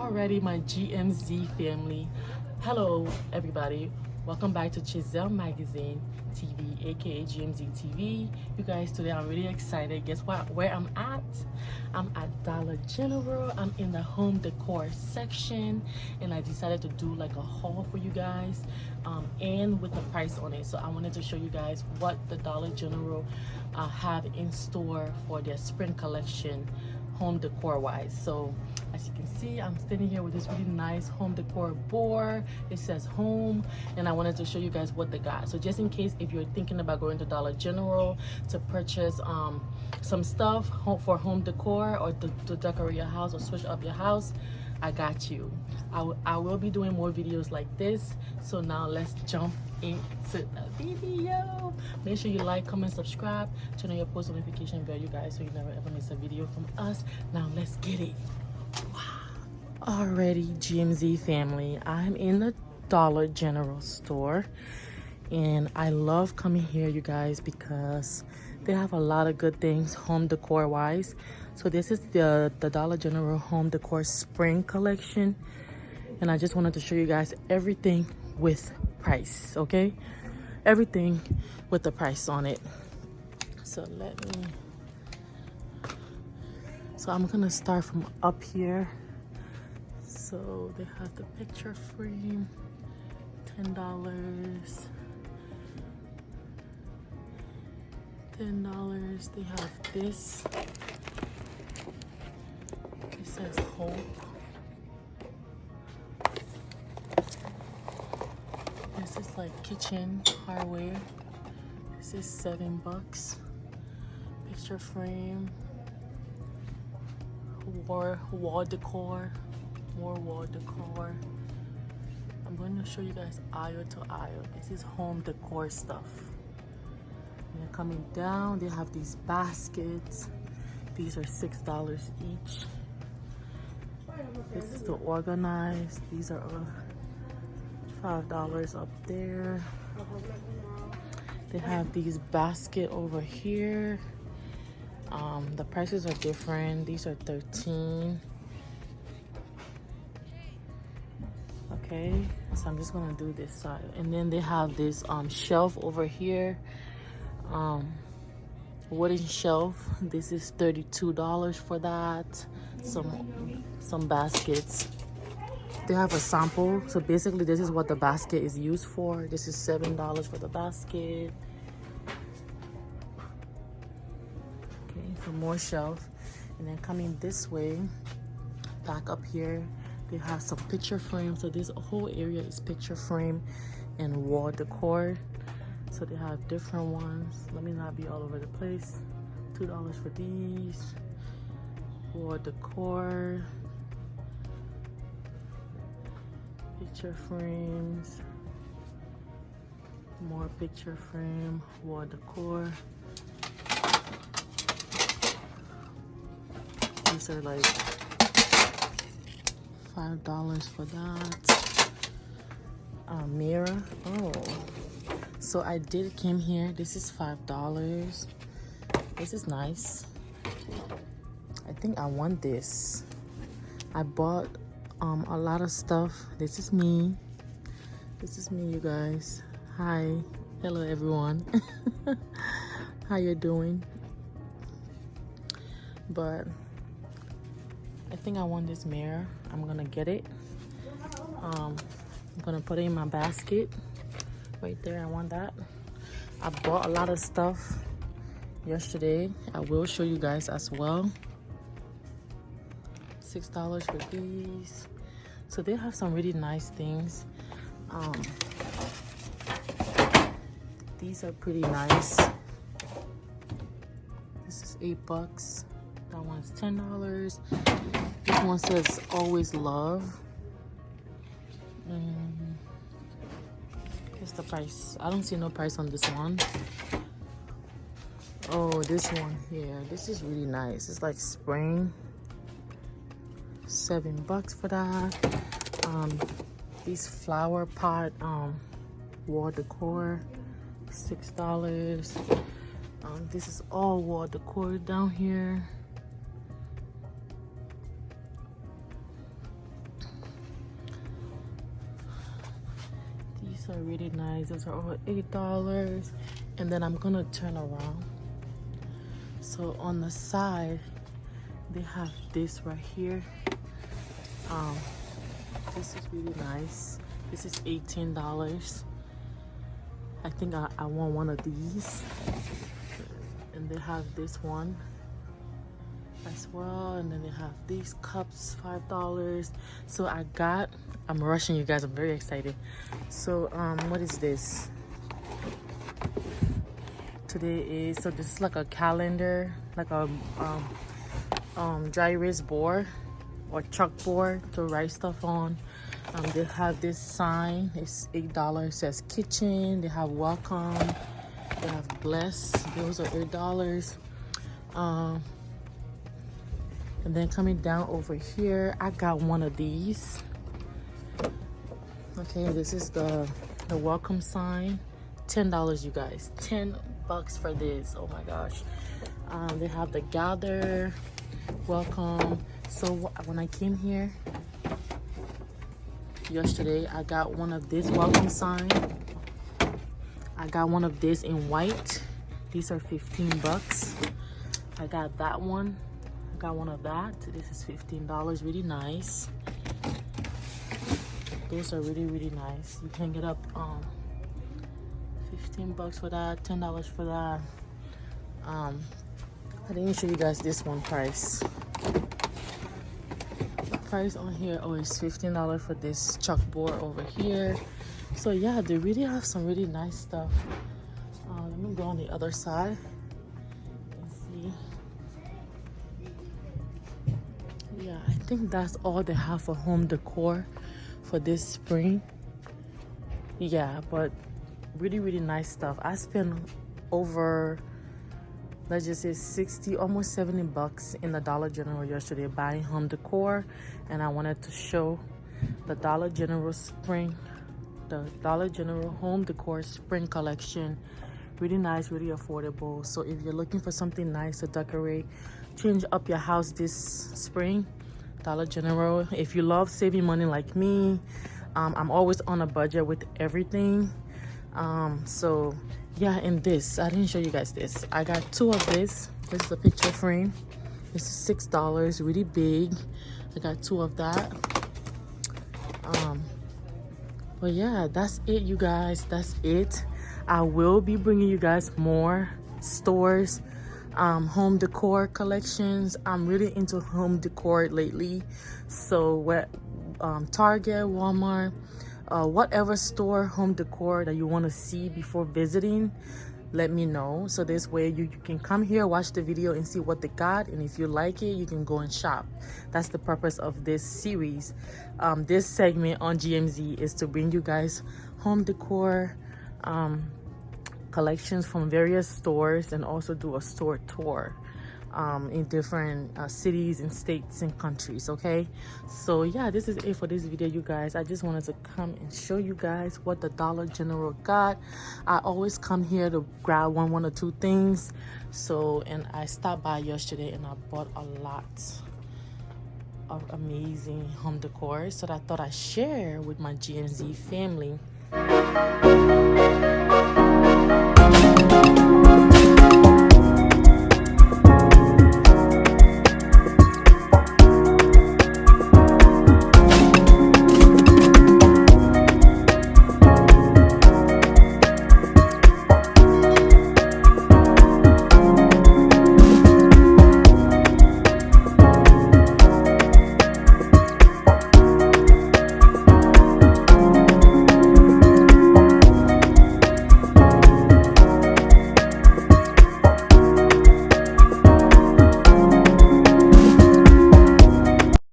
Alrighty, my GMZ family. Hello, everybody. Welcome back to Chisel Magazine TV, aka GMZ TV. You guys, today I'm really excited. Guess what? Where I'm at? I'm at Dollar General. I'm in the home decor section, and I decided to do like a haul for you guys, and with the price on it. So I wanted to show you guys what the Dollar General have in store for their spring collection, home decor wise. So as you can see, I'm standing here with this really nice home decor board. It says home, and I wanted to show you guys what they got. So just in case if you're thinking about going to Dollar General to purchase some stuff for home decor or to decorate your house or switch up your house, I got you. I will be doing more videos like this. So now let's jump into the video. Make sure you like, comment, subscribe, turn on your post notification bell, you guys, so you never ever miss a video from us. Now let's get it. Alrighty, GMZ family, I'm in the Dollar General store, and I love coming here, you guys, because they have a lot of good things home decor wise. So this is the Dollar General home decor spring collection, and I just wanted to show you guys everything with price. Okay, everything with the price on it. So I'm gonna start from up here. So they have the picture frame, $10. $10. They have this. It says hope. This is like kitchen hardware. This is $7. Picture frame. Wall decor. More wall decor. I'm going to show you guys aisle to aisle. This is home decor stuff. And then coming down, they have these baskets. These are $6 each. This is to organize. These are $5 up there. They have these basket over here. The prices are different. These are $13. Okay, so I'm just gonna do this side, and then they have this shelf over here, wooden shelf. This is $32 for that. Some baskets. They have a sample, so basically this is what the basket is used for. This is $7 for the basket. Okay, so more shelf, and then coming this way, back up here, they have some picture frame. So this whole area is picture frame and wall decor. So they have different ones. Let me not be all over the place. $2 for these. Wall decor. Picture frames. More picture frame. Wall decor. These are like $5 for that. Mirror. Oh, so I came here. This is $5. This is nice. I think I want this. I bought a lot of stuff. This is me. This is me, you guys. Hi. Hello, everyone. How you doing? But I think I want this mirror. I'm gonna get it. I'm gonna put it in my basket right there. I want that. I bought a lot of stuff yesterday. I will show you guys as well. $6 for these. So they have some really nice things. These are pretty nice. This is $8. That one's $10. This one says always love. Here's the price. I don't see no price on this one. Oh, this one here. This is really nice. It's like spring. $7 for that. These flower pot wall decor. $6. This is all wall decor down here. are really nice. Those are all $8. And then I'm gonna turn around. So on the side, they have this right here. This is really nice. This is $18. I think I want one of these. And they have this one as well. And then they have these cups, $5. So I'm rushing you guys, I'm very excited. So what is this? So this is like a calendar, like a dry erase board or chalkboard to write stuff on. They have this sign, it's $8, it says kitchen. They have welcome, they have bless, those are $8. And then coming down over here, I got one of these. Okay, this is the welcome sign, $10, you guys, $10 for this. Oh my gosh. They have the gather, welcome. So when I came here yesterday, I got one of this welcome sign. I got one of this in white. These are $15. I got that one. I got one of that. This is $15. Really nice. Those are really, really nice. You can get up $15 for that, $10 for that. I didn't show you guys this one price. The price on here, oh, it's $15 for this chalkboard over here. So yeah, they really have some really nice stuff. Let me go on the other side and see. Yeah, I think that's all they have for home decor for this spring. Yeah, but really, really nice stuff. I spent over, let's just say 60, almost $70 in the Dollar General yesterday buying home decor. And I wanted to show the Dollar General home decor spring collection. Really nice, really affordable. So if you're looking for something nice to decorate, change up your house this spring, Dollar General. If you love saving money like me, I'm always on a budget with everything. So yeah, and this, I didn't show you guys this. I got two of this. This is a picture frame. This is $6, really big. I got two of that. But yeah, that's it, you guys. That's it. I will be bringing you guys more stores, home decor collections. I'm really into home decor lately. So Target, Walmart, whatever store home decor that you want to see before visiting, let me know. So this way you can come here, watch the video and see what they got, and if you like it, you can go and shop. That's the purpose of this series. This segment on GMZ is to bring you guys home decor collections from various stores, and also do a store tour in different cities and states and countries. Okay, so yeah, this is it for this video, you guys. I just wanted to come and show you guys what the Dollar General got. I always come here to grab one or two things. So, and I stopped by yesterday and I bought a lot of amazing home decor, so that I thought I'd share with my GMZ family.